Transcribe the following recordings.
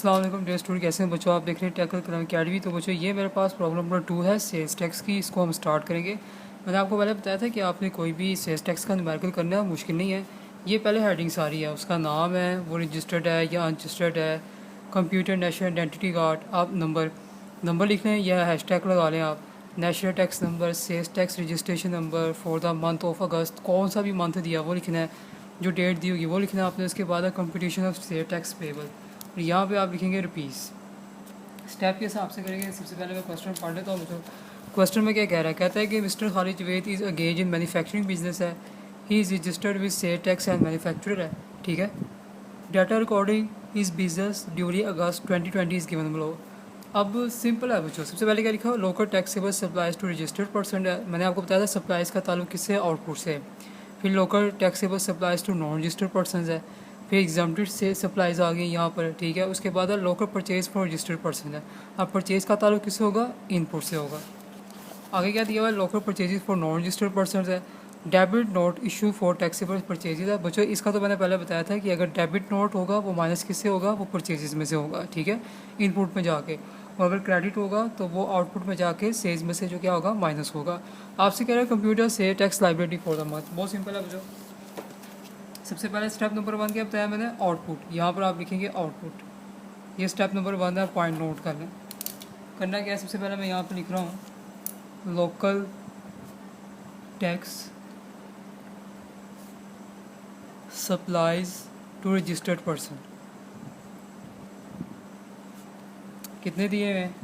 अस्सलाम वालेकुम dear student, कैसे हैं बच्चों। आप देख रहे हैं टैकल कलम अकेडमी। तो बच्चों ये मेरे पास प्रॉब्लम नंबर 2 है सेल्स टैक्स की। इसको हम स्टार्ट करेंगे। मैंने आपको पहले बताया था कि आपने कोई भी सेल्स टैक्स का न्यूमेरिकल करना है, मुश्किल नहीं है। ये पहले हेडिंग सारी है, उसका नाम है, वो रजिस्टर्ड है या अनरजिस्टर्ड है, कंप्यूटर नेशनल आइडेंटिटी कार्ड। आप नंबर लिख लें या हैशटैग लगा लें। आप national tax number, sales tax registration number for the month of August, कौन सा भी मंथ दिया वो लिखना है, जो डेट दी होगी वो लिखना है आपने। उसके बाद computation of sales tax payable, और यहाँ पे आप लिखेंगे रुपीज़। स्टेप के हिसाब से करेंगे। सबसे पहले मैं क्वेश्चन पढ़ लेता हूँ। तो क्वेश्चन में क्या कह रहा है, कहता है कि mister Khalid Javed is engaged in manufacturing business है, he is registered with sale tax and manufacturer है। ठीक है। Data recording is business during August 2020 is given below. अब सिंपल है बच्चों। सबसे पहले क्या लिखा हो, local taxable supplies to registered person है। मैंने आपको बताया था सप्लाइज का ताल्लुक किससे, आउटपुट से। फिर local taxable supplies to non registered person है। फिर एग्जाम्प्टेड से सप्लाइज आ गई यहाँ पर। ठीक है। उसके बाद local purchase for registered person है। अब परचेज का ताल्लुक किससे होगा, इनपुट से होगा। आगे क्या दिया हुआ है, local purchases for non registered person है। Debit note issue for taxable purchases है। बच्चों इसका तो मैंने पहले बताया था कि अगर डेबिट नोट होगा वो माइनस किससे होगा, वो परचेजेस में से होगा। ठीक है, इनपुट में जाके। और अगर क्रेडिट होगा तो वो आउटपुट में जाके सेल्स में से जो क्या होगा, माइनस होगा। आपसे कह रहा है कंप्यूटर से tax liability for the month. बहुत सिंपल है बच्चों। सबसे पहले स्टेप नंबर 1 क्या बताया मैंने, आउटपुट। यहाँ पर आप लिखेंगे आउटपुट। ये स्टेप नंबर 1 है, पॉइंट नोट कर लें। करना क्या है, सबसे पहले मैं यहाँ पर लिख रहा हूँ local tax supplies to registered person. कितने दिए हैं,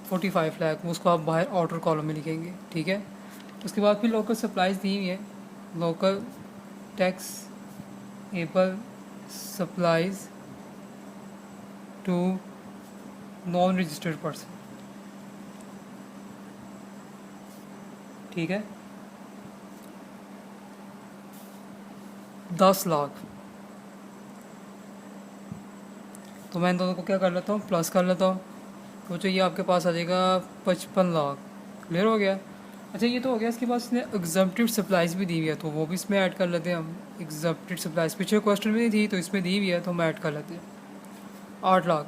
45 लाख। उसको आप बाहर ऑर्डर कॉलम में लिखेंगे। ठीक है। उसके बाद फिर लोकल सप्लाइज दी हुई है, local taxable supplies to non registered person. ठीक है। 10 लाख। तो मैं इन दोनों को क्या कर लेता हूँ, प्लस कर लेता हूँ। तो जो ये आपके पास आ जाएगा 55 लाख। क्लियर हो गया। अच्छा ये तो हो गया। इसके बाद इसने एग्जम्प्टेड सप्लाइज भी दी हुई है, तो वो भी इसमें ऐड कर लेते हैं हम। एग्जम्प्टेड सप्लाइज पिछले क्वेश्चन में नहीं थी, तो इसमें दी हुई है तो हम ऐड कर लेते हैं 8 लाख।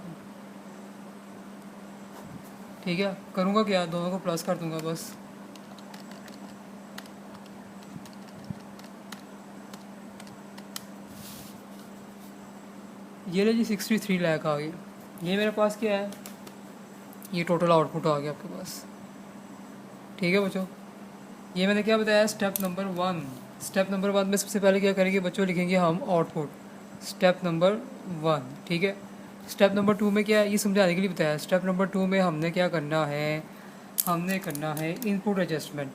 ठीक है। करूँगा क्या, दोनों को प्लस कर दूँगा बस। ये ले जी 63 लाख आ गई। ये मेरे पास क्या है, ये टोटल आउटपुट आ गया आपके पास। ठीक है बच्चों, ये मैंने क्या बताया, स्टेप नंबर 1। स्टेप नंबर 1 में सबसे पहले क्या करेंगे बच्चों, लिखेंगे हम आउटपुट। Step number 1। ठीक है। स्टेप नंबर 2 में क्या है, ये समझाने के लिए बताया। स्टेप नंबर 2 में हमने क्या करना है, हमने करना है input adjustment.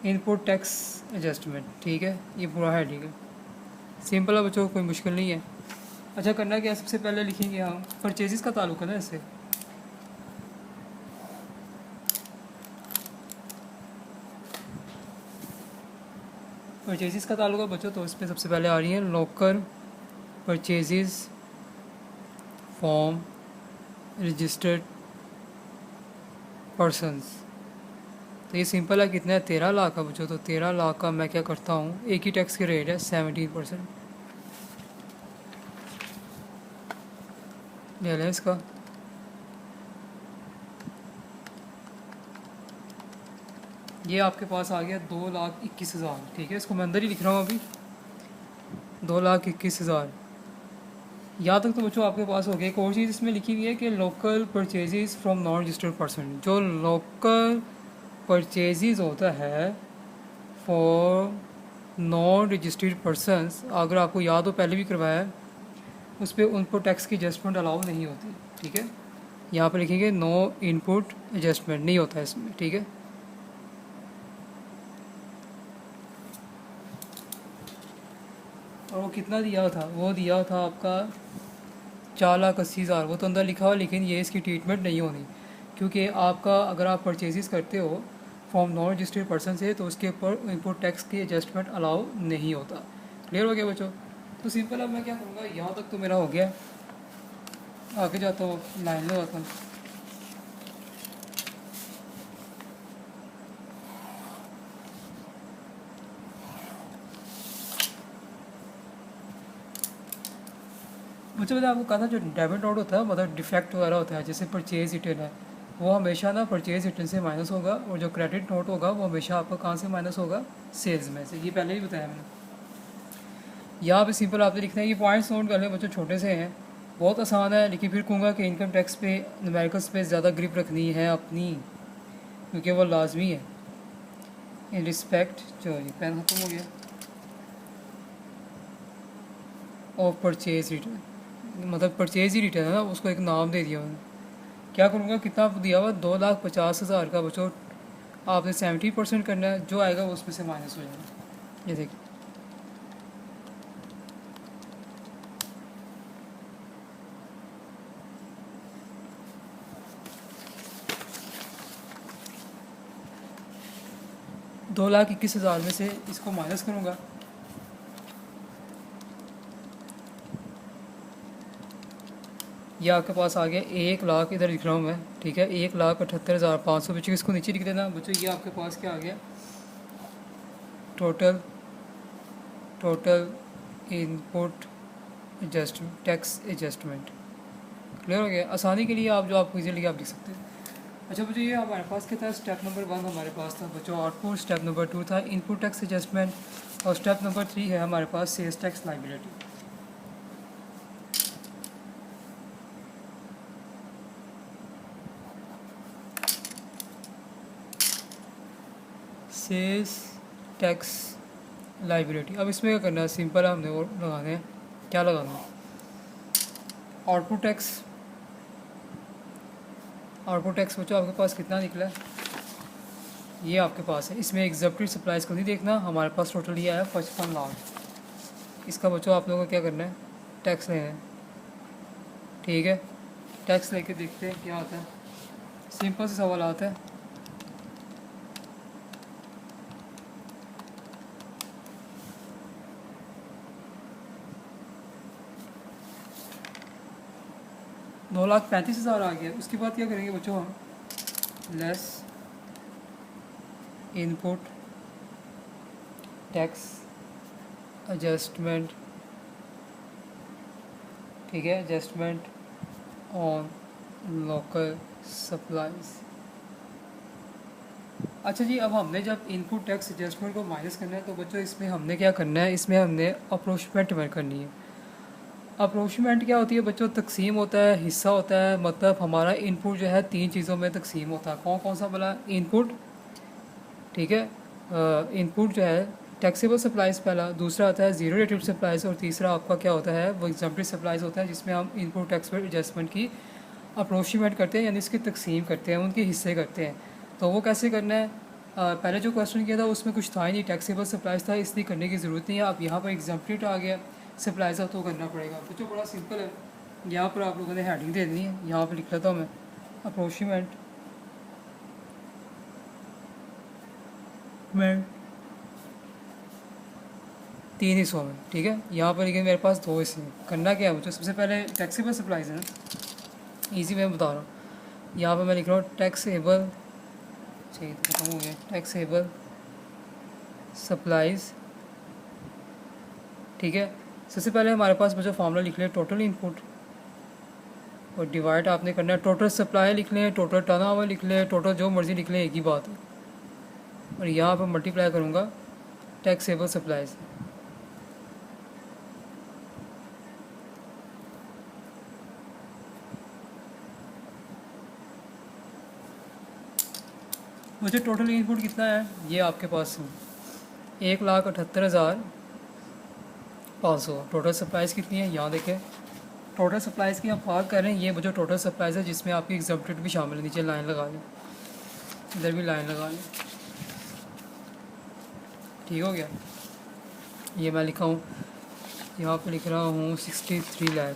Input tax adjustment. ठीक है। ये पूरा है। ठीक है, सिंपल है बच्चों, कोई मुश्किल नहीं है। अच्छा करना क्या है, सबसे पहले लिखेंगे हम परचेजेस का ताल्लुक है ना इससे। परचेजेस का ताल्लुक है बच्चों, तो इसमें सबसे पहले आ रही है local purchases form registered persons. तो ये सिंपल है, कितना है, 13 लाख का बच्चों। तो 13 लाख का मैं क्या करता हूँ, एक ही टैक्स की रेट है 17%। ले लें इसका। ये आपके पास आ गया 2,21,000। ठीक है, इसको मैं अंदर ही लिख रहा हूँ अभी, 2,21,000। यहाँ तक तो बच्चों आपके पास हो गया। एक और चीज़ इसमें लिखी हुई है कि local purchases from non registered person. जो लोकल परचेजेस होता है फॉर नॉन रजिस्टर्ड पर्सनस, अगर आपको याद हो पहले भी करवाया है, उस पर उनको टैक्स की एडजस्टमेंट अलाउ नहीं होती। ठीक है। यहाँ पर लिखेंगे नो इनपुट एडजस्टमेंट, नहीं होता है इसमें। ठीक है। और वो कितना दिया था, वो दिया था आपका 4,80,000। वो तो अंदर लिखा हुआ, लेकिन ये इसकी ट्रीटमेंट नहीं होनी, क्योंकि आपका अगर आप परचेजेस करते हो फ्रॉम नॉन रजिस्टर्ड पर्सन से, तो उसके ऊपर इनपुट टैक्स की एडजस्टमेंट अलाउ नहीं होता। क्लियर हो गया बच्चों। तो सिंपल, अब मैं क्या करूँगा, यहाँ तक तो मेरा हो गया। आगे जाता हूँ, लाइन में जाता हूँ। मुझे मैंने आपको कहा था जो डेबिट नोट होता है मतलब डिफेक्ट वगैरह होता है, जैसे परचेज रिटर्न है, वो हमेशा ना परचेज रिटर्न से माइनस होगा, और जो क्रेडिट नोट होगा वो हमेशा आपका कहाँ से माइनस होगा, सेल्स में से। ये पहले ही बताया मैंने। यहाँ पे सिंपल आपने लिखना है, ये पॉइंट्स नोट कर लें बच्चों, छोटे से हैं, बहुत आसान है, लेकिन फिर कहूँगा कि इनकम टैक्स पे न्यूमेरिकल्स पे ज़्यादा ग्रिप रखनी है अपनी, क्योंकि वो लाजमी है। इन रिस्पेक्ट, जो ये पेन ख़त्म हो गया, ऑफ परचेज रिटर्न, मतलब परचेज ही रिटर्न है ना, उसको एक नाम दे दिया मैंने। क्या करूँगा, कितना दिया हुआ, 2,50,000 का बच्चों, आपने 70% करना है, जो आएगा वो उसमें से माइनस हो जाएगा। ये देखिए, $2,21,000 में से इसको माइनस करूँगा, ये आपके पास आ गया 1,00,000, इधर लिख रहा हूँ मैं, ठीक है, 1,78,500 बच्चों, इसको नीचे लिख देना बच्चों। ये आपके पास क्या आ गया, total input adjustment, tax adjustment. Clear हो गया। आसानी के लिए आप जो आपको इजीली आप लिख सकते हैं। अच्छा बच्चों, ये हमारे पास क्या था, स्टेप नंबर 1 हमारे पास था बच्चों आउटपुट, स्टेप नंबर 2 था इनपुट टैक्स एडजस्टमेंट, और स्टेप नंबर 3 है हमारे पास sales tax liability. Sales tax liability, अब इसमें क्या करना है, सिंपल है, हमने वो लगाने हैं, क्या लगाना है, आउटपुट टैक्स। आउटपुट टैक्स बच्चों आपके पास कितना निकला है, ये आपके पास है, इसमें एग्जप्टेड सप्लाईज को नहीं देखना, हमारे पास टोटल ये आया 55 लाख। इसका बच्चों आप लोगों को क्या करना है, टैक्स लेना है, ठीक है। टैक्स लेके देखते हैं क्या आता है, सिंपल से सवाल आता है। $2,35,000 आ गया। उसके बाद क्या करेंगे बच्चों, हम लेस इनपुट टैक्स एडजस्टमेंट, ठीक है, एडजस्टमेंट ऑन लोकल सप्लाईज। अच्छा जी, अब हमने जब इनपुट टैक्स एडजस्टमेंट को माइनस करना है, तो बच्चों इसमें हमने क्या करना है, इसमें हमने अप्रोचमेंट करनी है। अप्रोचमेंट क्या होती है बच्चों, तकसीम होता है, हिस्सा होता है, मतलब हमारा इनपुट जो है 3 चीज़ों में तकसीम होता है। कौन कौन सा बोला, इनपुट, ठीक है, इनपुट जो है टैक्सेबल सप्लाईज पहला, दूसरा आता है जीरो रेटेड सप्लाईज, और तीसरा आपका क्या होता है, वो एग्जम्प्टेड सप्लाईज होता है, जिसमें हम इनपुट टैक्स पर एडजस्टमेंट की अप्रोचमेंट करते हैं, यानी इसकी तकसीम करते हैं, उनके हिस्से करते हैं। तो वो कैसे करना है, पहले जो क्वेश्चन किया था उसमें कुछ था ही नहीं, टैक्सेबल सप्लाईज था, इसलिए करने की ज़रूरत नहीं है। अब यहाँ पर एग्जम्प्टेड आ गया सप्लाईज, तो करना पड़ेगा बच्चों, बड़ा सिंपल है। यहाँ पर आप लोगों ने हेडिंग दे देनी है, यहाँ पर लिख लेता हूँ मैं, अप्रोचमेंट में 3 हिस्सों में, ठीक है। यहाँ पर लेकिन मेरे पास 2 हिस्से हैं। करना क्या है मुझे, सबसे पहले टैक्सेबल सप्लाईज है ना, ईजी मैं बता रहा हूँ। यहाँ पर मैं लिख रहा हूँ टैक्सेबल, चाहिए खत्म हो गया, टैक्सेबल सप्लाईज, ठीक है। सबसे पहले हमारे पास बच्चों फार्मूला लिख लें, टोटल इनपुट, और डिवाइड आपने करना है, टोटल सप्लाई लिख लें, टोटल टर्नओवर लिख लें, टोटल जो मर्ज़ी लिख लें, एक ही बात है। और यहाँ पर मल्टीप्लाई करूँगा टैक्सेबल सप्लाईज। मुझे टोटल इनपुट कितना है, ये आपके पास 1,78,500। टोटल सप्लाईज़ कितनी है, यहाँ देखें, टोटल सप्लाईज़ की हम बात कर रहे हैं, ये जो टोटल सप्लाईज़ है जिसमें आपकी एग्जम्प्टेड भी शामिल है। नीचे लाइन लगा लें, इधर भी लाइन लगा लें, ठीक हो गया। ये मैं लिखा हूँ, यहाँ पे लिख रहा हूँ 63 लाख।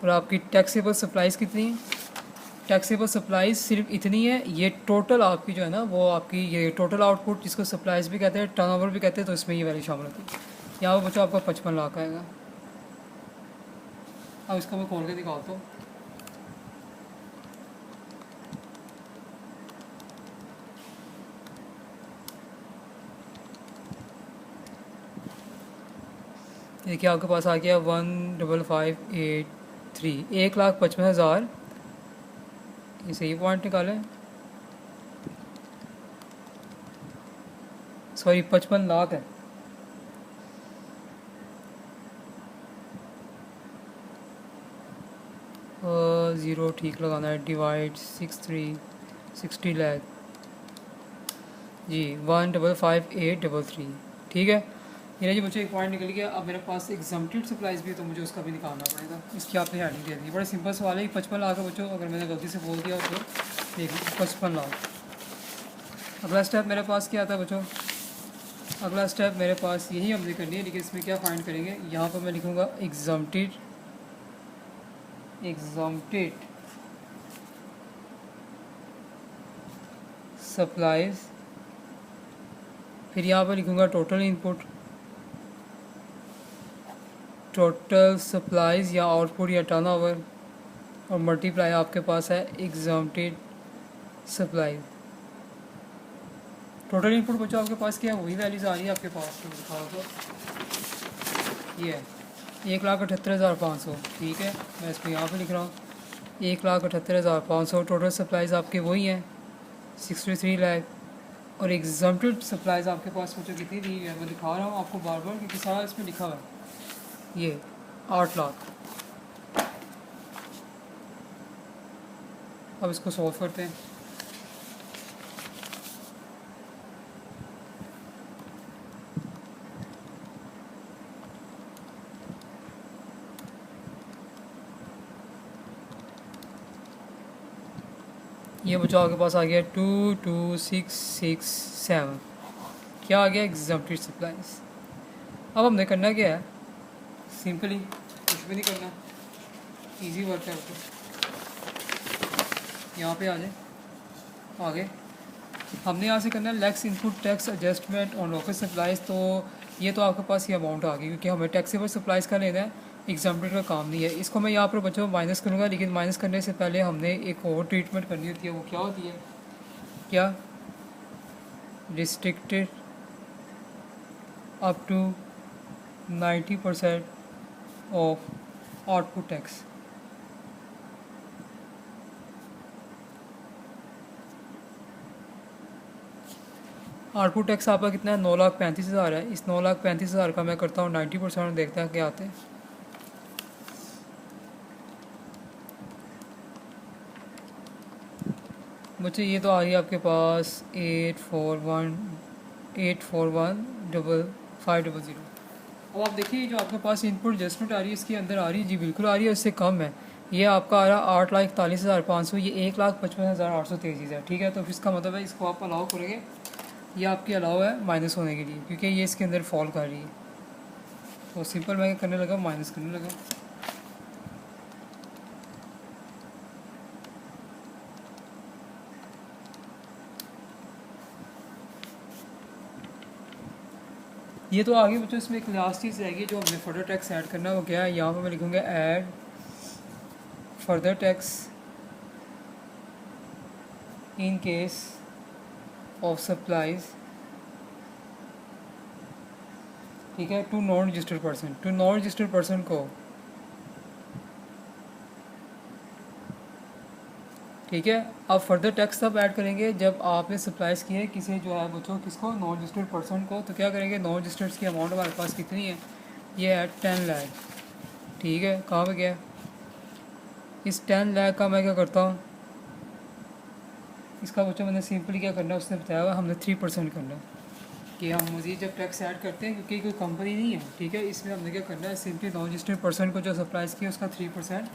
और आपकी टैक्सेबल सप्लाईज़ कितनी है, टैक्सेबल सप्लाईज सिर्फ इतनी है। ये टोटल आपकी जो है ना, वो आपकी ये टोटल आउटपुट, जिसको सप्लाईज भी कहते हैं, टर्नओवर भी कहते हैं, तो इसमें ये वैल्यू शामिल होती है। यहाँ पर बच्चों आपका 55 लाख आएगा। अब इसको मैं खोल के दिखाता हूँ। देखिए आपके पास आ गया 15583, 1,55,000। ये सही पॉइंट निकालें, सॉरी 55 लाख है। ज़ीरो ठीक लगाना है, डिवाइड 60 लाख जी, 155,833। ठीक है, ये जी मुझे एक पॉइंट निकल गया। अब मेरे पास एग्जम्प्टेड सप्लाईज भी है तो मुझे उसका भी निकालना पड़ेगा। इसकी आपने हेडिंग दे दी, बड़ा सिंपल सवाल है। 55 लाख है बच्चों, अगर मैंने गलती से बोल दिया तो देख 55 लाख। अगला स्टेप मेरे पास क्या आता है बच्चों? अगला स्टेप मेरे पास यही हमने करनी है, लेकिन इसमें क्या फाइंड करेंगे? यहाँ पर मैं लिखूँगा एग्जम्प्टेड सप्लाईज, फिर यहाँ पर लिखूँगा टोटल इनपुट, टोटल सप्लाईज या आउटपुट या टर्नओवर, और मल्टीप्लाई आपके पास है एग्जम्प्टेड सप्लाई। टोटल इनपुट बच्चों आपके पास क्या है? वही वैल्यूज़ आ रही है आपके पास, तो दिखाओ तो ये है 1,78,500। ठीक है, मैं इसको यहाँ पे लिख रहा हूँ 1,78,500। टोटल सप्लाईज आपके वही हैं 63 लाख, और एग्जम्प्टेड सप्लाईज आपके पास बच्चों कितनी दी है? मैं दिखा रहा हूँ आपको बार बार, क्योंकि सारा इसमें लिखा हुआ है। ये 8 लाख। अब इसको सॉल्व करते हैं। ये बच्चों आपके पास आ गया 22,667। क्या आ गया? Exempted supplies. अब हमने करना क्या है? सिंपली कुछ भी नहीं करना, इजी वर्क है। तो यहाँ पे आ जाए, आगे हमने यहाँ से करना है less input tax adjustment on local supplies. तो ये तो आपके पास ये अमाउंट आ गई, क्योंकि हमें टैक्सेबल सप्लाईज का लेना है, एग्जम्प्टेड का काम नहीं है। इसको मैं यहाँ पर बच्चों माइनस करूँगा, लेकिन माइनस करने से पहले हमने एक और ट्रीटमेंट करनी होती है। वो क्या होती है? क्या? Restricted up to 90% of output tax. Output tax आपका कितना है? 9,35,000 है। इस 9,35,000 का मैं करता हूँ 90% और देखता है क्या आते हैं। बच्चे ये तो आ रही है आपके पास 841,500। अब आप देखिए जो आपके पास इनपुट एडजस्टमेंट आ रही है इसके अंदर आ रही है जी, बिल्कुल आ रही है, इससे कम है। ये आपका आ रहा है 8,41,500, ये 1,55,833 है। ठीक है, तो फिर इसका मतलब है इसको आप अलाउ करेंगे, ये आपकी अलाउ है माइनस होने के लिए, क्योंकि ये इसके अंदर फॉल कर रही है। तो सिंपल मैं करने लगा, माइनस करने लगा। ये तो आगे बच्चों इसमें एक लास्ट चीज़ रहेगी जो हमने फर्दर टैक्स ऐड करना है। वो क्या है? यहाँ पर मैं लिखूँगा add further tax in case of supplies. ठीक है, to non registered person. To non registered person को, ठीक है, अब फर्दर टैक्स तब ऐड करेंगे जब आपने सप्लाईज किए किसी जो है बच्चों किसको? नॉन रजिस्टर्ड पर्सन को। तो क्या करेंगे? नॉन रजिस्टर्ड की अमाउंट हमारे पास कितनी है? ये है 10 लाख। ठीक है, कहाँ पे गया? इस 10 लाख का मैं क्या करता हूँ? इसका बच्चों मैंने सिंपली क्या करना है उसने बताया हुआ, हमने 3% करना है कि हम मज़ीद जब टैक्स ऐड करते हैं, क्योंकि कोई कंपनी नहीं है। ठीक है, इसमें हमने क्या करना है? सिंपली नॉन रजिस्टर्ड पर्सन को जो सप्लाईज किया उसका 3%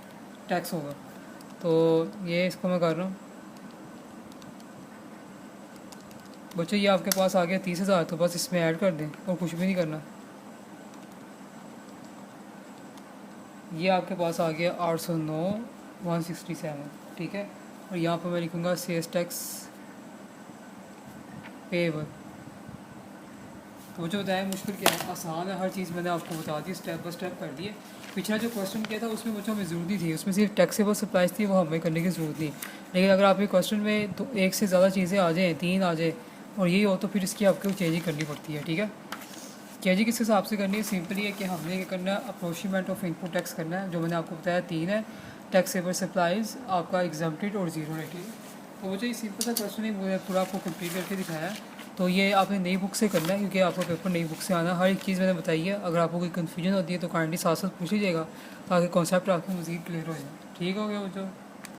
टैक्स होगा। तो ये इसको मैं कर रहा हूँ बच्चों। ये आपके पास आ गया 30,000, तो बस इसमें ऐड कर दें और कुछ भी नहीं करना। ये आपके पास आ गया 809,167। ठीक है, और यहाँ पर मैं लिखूँगा सेल्स टैक्स पेएबल। तो मुझे बताया मुश्किल क्या है? आसान है, हर चीज़ मैंने आपको बता दी, स्टेप बाय स्टेप कर दिए। पिछला जो क्वेश्चन किया था उसमें बच्चों हमें ज़रूरत नहीं थी, उसमें सिर्फ टैक्सेबल सप्लाईज थी, वो हमें करने की ज़रूरत नहीं। लेकिन अगर आपके क्वेश्चन में तो एक से ज़्यादा चीज़ें आ जाएँ, 3 आ जाए और यही हो, तो फिर इसकी आपको चेंजिंग करनी पड़ती है। ठीक है, जी किस हिसाब से करनी है, सिंपली है कि हमने क्या करना है, अप्रोचिमेंट ऑफ इनपुट टैक्स करना है, जो मैंने आपको बताया 3 है, टैक्सेबल सप्लाईज, आपका एग्जम्प्टेड और जीरो रेट। तो मुझे सिंपल सा क्वेश्चन ही मुझे पूरा आपको कंप्लीट करके दिखाया है। तो ये आपने नई बुक से करना है, क्योंकि आपका पेपर नई बुक से आना, हर एक चीज़ मैंने बताई है। अगर आपको कोई कन्फ्यूजन होती है तो काइंडली साथ साथ पूछ लीजिएगा, ताकि कॉन्सेप्ट आपको मज़ीद क्लियर हो जाए। ठीक हो गया बच्चों।